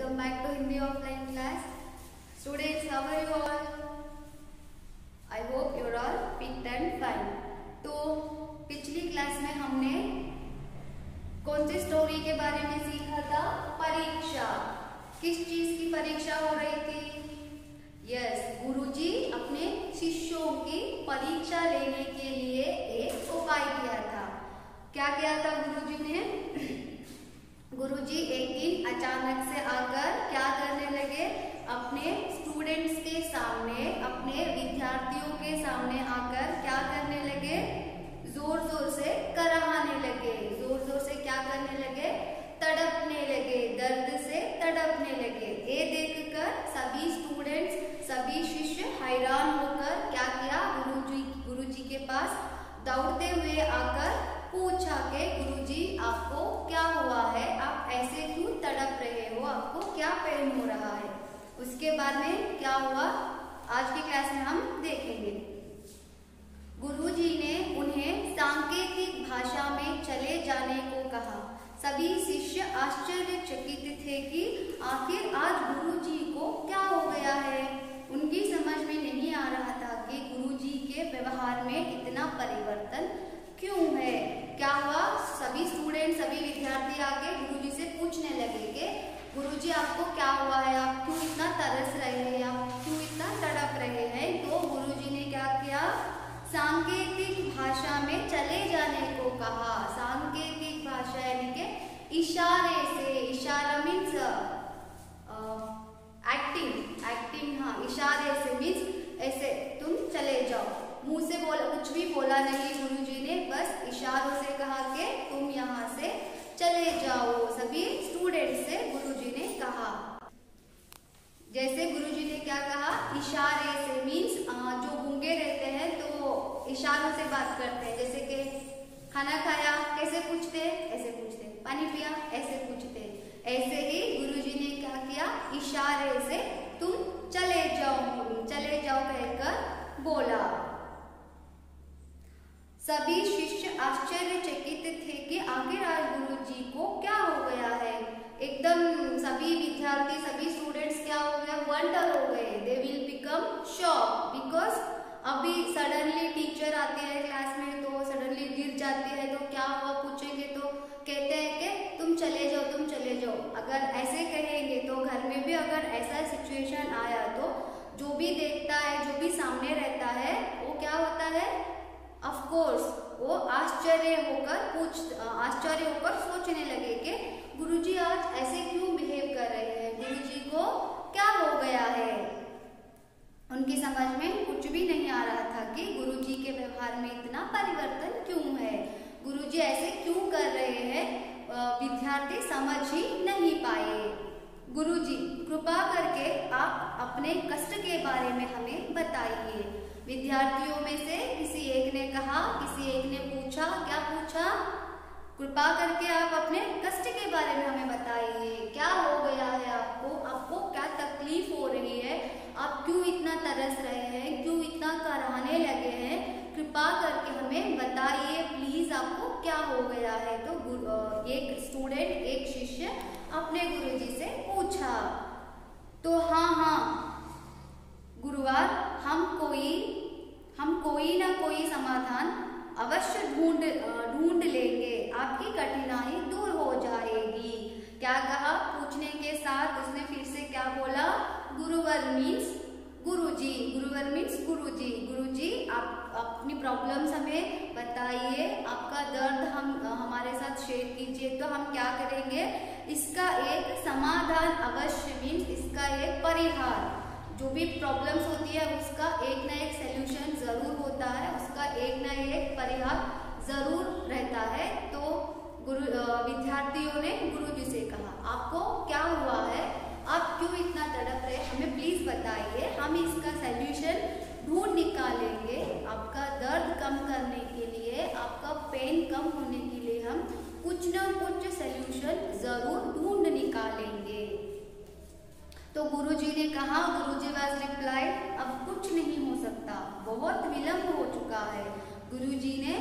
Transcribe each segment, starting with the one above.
Welcome back to Hindi offline class. Students, how are you all? I hope you are all fit and fine. तो पिछली class में हमने कौन सी story के बारे में सीखा था? परीक्षा। किस चीज की परीक्षा हो रही थी? यस, गुरुजी अपने शिष्यों की परीक्षा लेने के लिए एक उपाय किया था। क्या किया था गुरुजी ने? गुरुजी एक दिन अचानक से आकर क्या करने लगे? अपने स्टूडेंट्स के सामने, अपने विद्यार्थियों के सामने आकर क्या करने लगे? जोर जोर से कराहने लगे। जोर जोर से क्या करने लगे? तड़पने लगे, दर्द से तड़पने लगे। ये देखकर सभी स्टूडेंट्स, सभी शिष्य हैरान होकर क्या किया? गुरुजी के पास दौड़ते हुए आकर पूछा कि गुरुजी आपको क्या हुआ है? आप ऐसे क्यों तड़प रहे हो? आपको क्या पेन हो रहा है? उसके बाद में क्या हुआ आज की क्लास में हम देखेंगे। गुरुजी ने उन्हें सांकेतिक भाषा में चले जाने को कहा। सभी शिष्य आश्चर्यचकित थे कि आखिर आज गुरुजी को क्या हो गया है। उनकी समझ में नहीं आ रहा था कि गुरुजी के व्यवहार में इतना परिवर्तन क्यों है। क्या हुआ? सभी स्टूडेंट, सभी विद्यार्थी आके गुरुजी से पूछने लगे कि गुरुजी आपको क्या हुआ है? आप क्यों इतना तरस रहे हैं? आप क्यों इतना तड़प रहे हैं? तो गुरुजी ने क्या किया? सांकेतिक भाषा में चले जाने को कहा। सांकेतिक भाषा यानी कि इशारे से। इशारा मीन्स एक्टिंग। हाँ, इशारे से मीन्स ऐसे तुम चले जाओ। मुंह से बोला, कुछ भी बोला नहीं गुरुजी ने, बस इशारों से कहा कि तुम यहाँ से चले जाओ। सभी स्टूडेंट से गुरुजी ने कहा। जैसे गुरुजी ने क्या कहा? इशारे से मीन्स जो गूंगे रहते हैं तो इशारों से बात करते हैं। जैसे कि खाना खाया कैसे पूछते? ऐसे पूछते। पानी पिया ऐसे पूछते। ऐसे ही गुरुजी ने क्या किया? इशारे से तुम चले जाओ कहकर बोला। सभी शिष्य आश्चर्यचकित थे कि आखिर आज गुरुजी को क्या हो गया है। एकदम सभी विद्यार्थी, सभी स्टूडेंट्स क्या हो गया? वंडर हो गए। They will become shock because अभी सडनली टीचर आती है क्लास में तो सडनली गिर जाती है तो क्या हुआ पूछेंगे तो कहते हैं कि तुम चले जाओ। अगर ऐसे कहेंगे तो घर में भी अगर ऐसा सिचुएशन आया तो जो भी देखता है, जो भी सामने रहता है, वो क्या होता है? ऑफ कोर्स वो आश्चर्य होकर सोचने लगे कि गुरुजी आज ऐसे क्यों बिहेव कर रहे हैं? गुरुजी को क्या हो गया है? उनकी समझ में कुछ भी नहीं आ रहा था कि गुरुजी के व्यवहार में इतना परिवर्तन क्यों है। गुरुजी ऐसे क्यों कर रहे हैं? विद्यार्थी समझ ही नहीं पाए। गुरुजी कृपा करके आप अपने कष्ट के बारे में हमें बताइए। विद्यार्थियों में से किसी एक ने कहा, किसी एक ने पूछा। क्या पूछा? कृपा करके आप अपने कष्ट के बारे में हमें बताइए। क्या हो गया है आपको क्या तकलीफ हो रही है? आप क्यों इतना तरस रहे हैं? क्यों इतना कराहने लगे हैं? कृपा करके हमें बताइए प्लीज, आपको क्या हो गया है? तो एक स्टूडेंट, एक शिष्य अपने गुरुजी से पूछा। तो हाँ गुरुवार, हम कोई ना कोई समाधान अवश्य ढूंढ लेंगे। आपकी कठिनाई दूर हो जाएगी। क्या कहा? पूछने के साथ उसने फिर से क्या बोला? गुरुवर मीन्स गुरुजी। गुरुवर मीन्स गुरुजी। गुरुजी आप अपनी प्रॉब्लम्स हमें बताइए, आपका दर्द हमारे साथ शेयर कीजिए तो हम क्या करेंगे? इसका एक समाधान अवश्य मीन्स इसका एक परिहार। जो भी प्रॉब्लम्स होती है उसका एक ना एक सलूशन जरूर होता है, उसका एक ना एक परिहार जरूर रहता है। तो विद्यार्थियों ने गुरुजी से कहा, आपको क्या हुआ है? आप क्यों इतना तड़प रहे? हमें प्लीज बताइए, हम इसका सलूशन ढूंढ निकालेंगे। आपका दर्द कम करने के लिए, आपका पेन कम होने के लिए हम कुछ न कुछ सलूशन जरूर ढूंढ निकालेंगे। तो गुरुजी ने कहा, गुरुजी वाज रिप्लाइड, अब कुछ नहीं हो सकता, बहुत विलंब हो चुका है। गुरुजी ने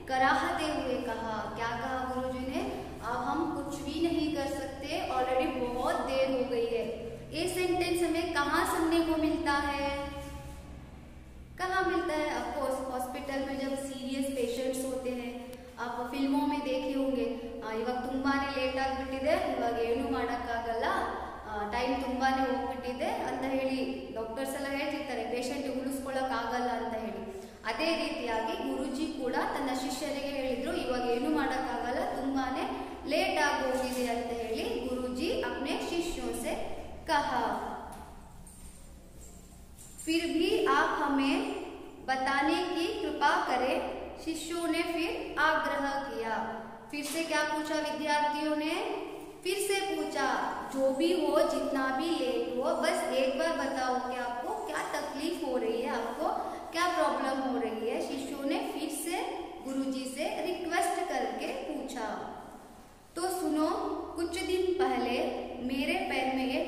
कराहते हुए कहा। क्या कहा गुरुजी ने? अब हम कुछ भी नहीं कर सकते, ऑलरेडी बहुत देर हो गई है। ये सेंटेंस हमें कहाँ सुनने को मिलता है? कहाँ मिलता है? ऑफकोर्स हॉस्पिटल में जब सीरियस पेशेंट्स होते हैं, आप फिल्मों में देखे होंगे, इवाग ತುಂಬಾನೇ ಲೇಟ್ ಆಗಿಬಿಟ್ಟಿದೆ, ಇವಾಗ ಏನು ಮಾಡೋಕ್ಕಾಗಲ್ಲ, ಟೈಮ್ ತುಂಬಾನೇ ಹೋಗ್ಬಿಟ್ಟಿದೆ ಅಂತ ಹೇಳಿ ಡಾಕ್ಟರ್ಸ್ ಎಲ್ಲ ಹೇಳ್ತಿರ್ತಾರೆ, ಪೇಷಂಟ್ ಉಳಿಸ್ಕೊಳ್ಳೋಕೆ ಆಗಲ್ಲ ಅಂತ ಹೇಳಿ. ಅದೇ ರೀತಿಯಾಗಿ ಗುರುಜಿ ಕೂಡ ತನ್ನ ಶಿಷ್ಯರಿಗೆ ಹೇಳಿದ್ರು, ಇವಾಗ ಏನು ಮಾಡೋಕ್ಕಾಗಲ್ಲ, ತುಂಬಾನೇ ಲೇಟ್ ಆಗಿ ಹೋಗಿದೆ ಅಂತ ಹೇಳಿ ಗುರುಜಿ अपने शिष्यों से कहा. फिर भी आप हमें बताने की कृपा करें, शिष्यों ने फिर आग्रह किया. फिर से क्या पूछा विद्यार्थियों ने? फिर से पूछा, जो भी हो, जितना भी लेट हो, बस एक बार बताओ कि आपको क्या तकलीफ हो रही है, आपको क्या प्रॉब्लम हो रही है. शिष्यों ने फिर से गुरुजी से रिक्वेस्ट करके पूछा. तो सुनो, कुछ दिन पहले मेरे पैर में एक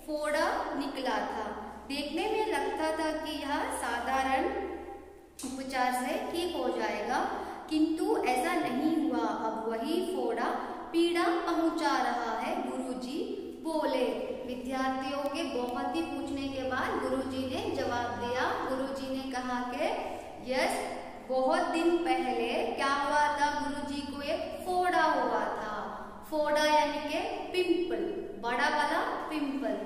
फोड़ा निकला था. देखने में लगता था कि यह साधारण उपचार से ठीक हो जाएगा, किंतु ऐसा नहीं हुआ. अब वही फोड़ा पीड़ा पहुंचा रहा है, गुरुजी बोले. विद्यार्थियों के बहुत ही पूछने के बाद गुरुजी ने जवाब दिया. गुरुजी ने कहा कि यस, बहुत दिन पहले क्या हुआ था? गुरुजी को एक फोड़ा हुआ था. फोड़ा यानी के पिंपल, बड़ा वाला पिंपल.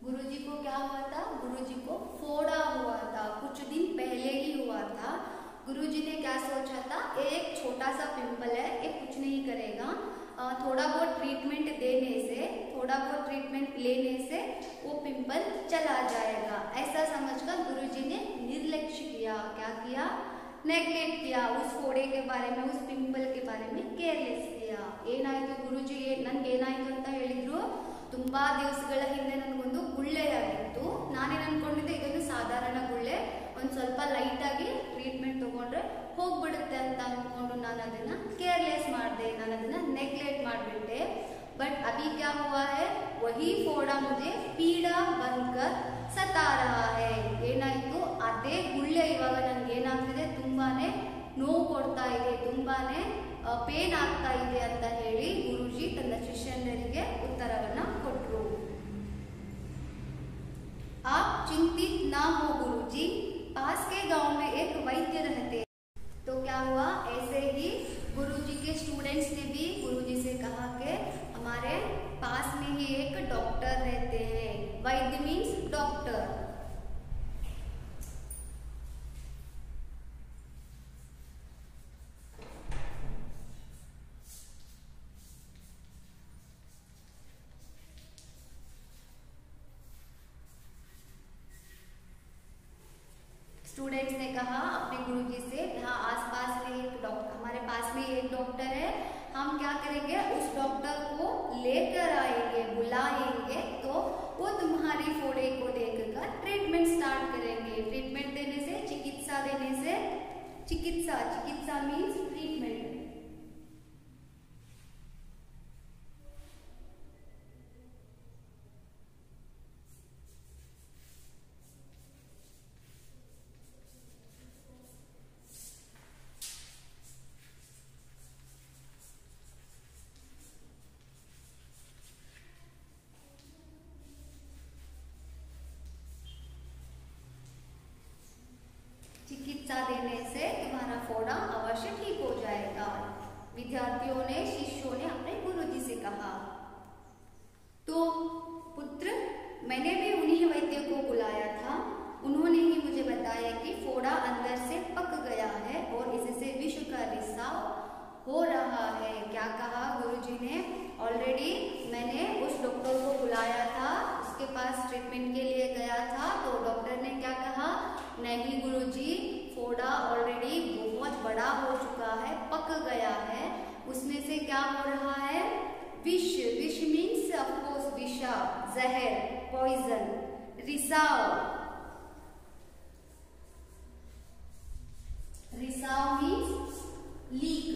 गुरुजी को क्या हुआ था? गुरुजी को फोड़ा हुआ था, कुछ दिन पहले ही हुआ था. गुरुजी ने क्या सोचा था? एक छोटा सा पिंपल है, ये कुछ नहीं करेगा, थोड़ा बहुत ट्रीटमेंट देने से, थोड़ा बहुत ट्रीटमेंट लेने से वो पिंपल चला जाएगा, ऐसा समझकर गुरुजी ने निर्लक्ष्य किया. क्या किया? नेग्लेक्ट किया. उस फोड़े के बारे में, उस पिंपल के बारे में केयरलेस किया. ಏನಾಯಿತು? ಗುರುಜಿ ನನ್ಗೆ ಏನಾಯಿತು ಅಂತ ಹೇಳಿದ್ರು, ತುಂಬಾ ದಿವಸಗಳ ಹಿಂದೆ ನನಗೊಂದು ಗುಳ್ಳೆಯಾಗಿತ್ತು. ನಾನೇನು ಅನ್ಕೊಂಡಿದ್ದೆ, ಇದೊಂದು ಸಾಧಾರಣ ಗುಳ್ಳೆ, ಒಂದು ಸ್ವಲ್ಪ ಲೈಟ್ ಆಗಿ ಟ್ರೀಟ್ಮೆಂಟ್ ತಗೊಂಡ್ರೆ ಹೋಗ್ಬಿಡುತ್ತೆ ಅಂತ ಅನ್ಕೊಂಡು ನಾನು ಅದನ್ನ ಕೇರ್ಲೆಸ್ ಮಾಡಿದೆ, ನಾನು ಅದನ್ನ ನೆಗ್ಲೆಕ್ಟ್ ಮಾಡಿಬಿಟ್ಟೆ. बट अभी क्या हुआ है? वही फोड़ा मुझे पीड़ा बनकर सता रहा है. ಏನಾಯಿತು? ಅದೇ ಗುಳ್ಳೆ ಇವಾಗ ನನಗೆ ಏನಾಗ್ತಿದೆ, ತುಂಬಾನೇ ನೋವು ಕೊಡ್ತಾ ಇದೆ, ತುಂಬಾನೇ ಪೇನ್ ಆಗ್ತಾ ಇದೆ ಅಂತ ಹೇಳಿ ಗುರುಜಿ ತನ್ನ ಶಿಷ್ಯನಿಗೆ ಉತ್ತರವನ್ನ ಕೊಟ್ಟರು. आप चिंतित ना हो गुरुजी, पास के गांव में एक वैद्य रहते. तो क्या हुआ? ऐसे ही गुरुजी के स्टूडेंट्स ने भी गुरुजी से कहा कि हमारे पास में ही एक डॉक्टर रहते हैं. वैद्य मीन्स डॉक्टर. स्टूडेंट्स ने कहा अपने गुरुजी से, यहाँ आसपास में एक डॉक्टर, हमारे पास में एक डॉक्टर है, हम क्या करेंगे? उस डॉक्टर को लेकर आएंगे, बुलाएंगे, तो वो तुम्हारी फोड़े को देखकर ट्रीटमेंट स्टार्ट करेंगे. ट्रीटमेंट देने से, चिकित्सा देने से, चिकित्सा मीन्स ट्रीटमेंट. चिकित्सा देने से तुम्हारा फोड़ा अवश्य ठीक हो जाएगा. विद्यार्थियों ने, शिष्यों ने अपने गुरुजी से कहा. तो पुत्र, मैंने भी उन्हीं वैद्य को बुलाया था. उन्होंने ही मुझे बताया कि फोड़ा अंदर से पक गया है और इससे विष का रिसाव हो रहा है. क्या कहा गुरुजी ने? ऑलरेडी मैंने उस डॉक्टर को बुलाया था, उसके पास ट्रीटमेंट के लिए गया था. तो डॉक्टर ने क्या कहा? नहीं गुरुजी, फोड़ा ऑलरेडी बहुत बड़ा हो चुका है, पक गया है, उसमें से क्या हो रहा है? विष. विष मीन्स ऑफकोर्स विषा, जहर, पॉइजन. रिसाव, रिसाव मीन्स लीक.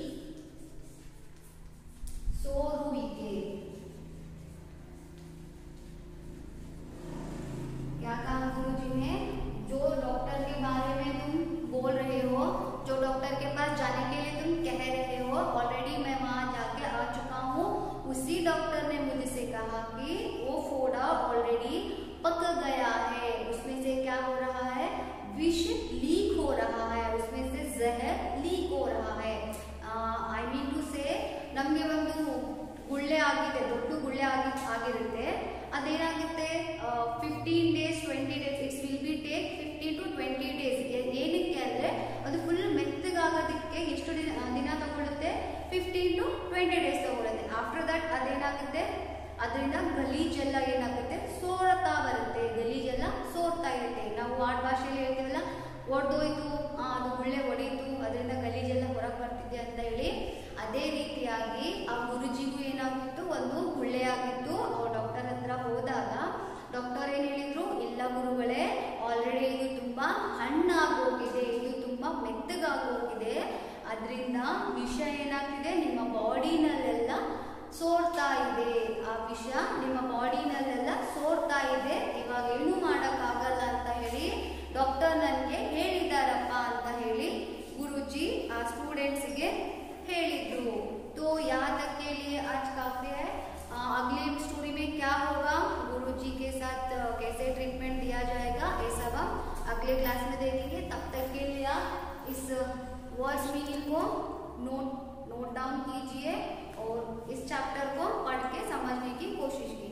20 ಡೇಸ್ ತಗೊಳುತ್ತೆ. ಆಫ್ಟರ್ ದಟ್ ಅದೇನಾಗುತ್ತೆ, ಅದರಿಂದ ಗಲೀಜೆಲ್ಲ ಏನಾಗುತ್ತೆ, ಸೋರ್ತಾ ಬರುತ್ತೆ. ಗಲೀಜೆಲ್ಲ ಸೋರ್ತಾ ಇರುತ್ತೆ. ನಾವು ಆಡ್ ಭಾಷೆಯಲ್ಲಿ ಹೇಳ್ತೀವಲ್ಲ, ಒಡೆದೋಯ್ತು, ಅದು ಗುಳ್ಳೆ ಹೊಡೀತು, ಅದರಿಂದ ಗಲೀಜೆಲ್ಲ ಹೊರಗೆ ಬರ್ತಿದೆ ಅಂತ ಹೇಳಿ. ಅದೇ ರೀತಿಯಾಗಿ ಆ ಗುರುಜಿಗೂ ಏನಾಗಿತ್ತು, ಒಂದು ಗುಳ್ಳೆ ಆಗಿತ್ತು. ಅವ್ರು ಡಾಕ್ಟರ್ ಹತ್ರ ಹೋದಾಗ ಡಾಕ್ಟರ್ ಏನ್ ಹೇಳಿದ್ರು, ಇಲ್ಲ ಗುರುಗಳೇ, ಆಲ್ರೆಡಿ ಇದು ತುಂಬಾ ಹಣ್ಣಾಗೋಗಿದೆ, ಇದು ತುಂಬಾ ಮೆತ್ತಗಾಗೋಗಿದೆ, ಅದರಿಂದ ವಿಷ ಏನಾಗ್ತಿದೆ ನಿಮ್ಮ ಬಾಡಿನಲ್ಲೆಲ್ಲ ಸೋರ್ತಾ ಇದೆ. ಆ ವಿಷ ನಿಮ್ಮ ಬಾಡಿನಲ್ಲೆಲ್ಲ ಸೋರ್ತಾ ಇದೆ, ಇವಾಗ ಏನು ಮಾಡೋಕ್ಕಾಗಲ್ಲ ಅಂತ ಹೇಳಿ ಡಾಕ್ಟರ್ ನನಗೆ ಹೇಳಿದಾರಪ್ಪ ಅಂತ ಹೇಳಿ ಗುರುಜಿ ಆ ಸ್ಟೂಡೆಂಟ್ಸ್ಗೆ ಹೇಳಿದ್ರು. तो यहाँ तक के लिए आज काफी है. अगली स्टोरी में क्या होगा, गुरुजी के साथ कैसे ट्रीटमेंट दिया जाएगा, ये सब हम अगले क्लास में देखेंगे. तब तक के लिए आप इस वर्ड्स मीनिंग को नोट डाउन कीजिए और इस चैप्टर को पढ़ के समझने की कोशिश कीजिए.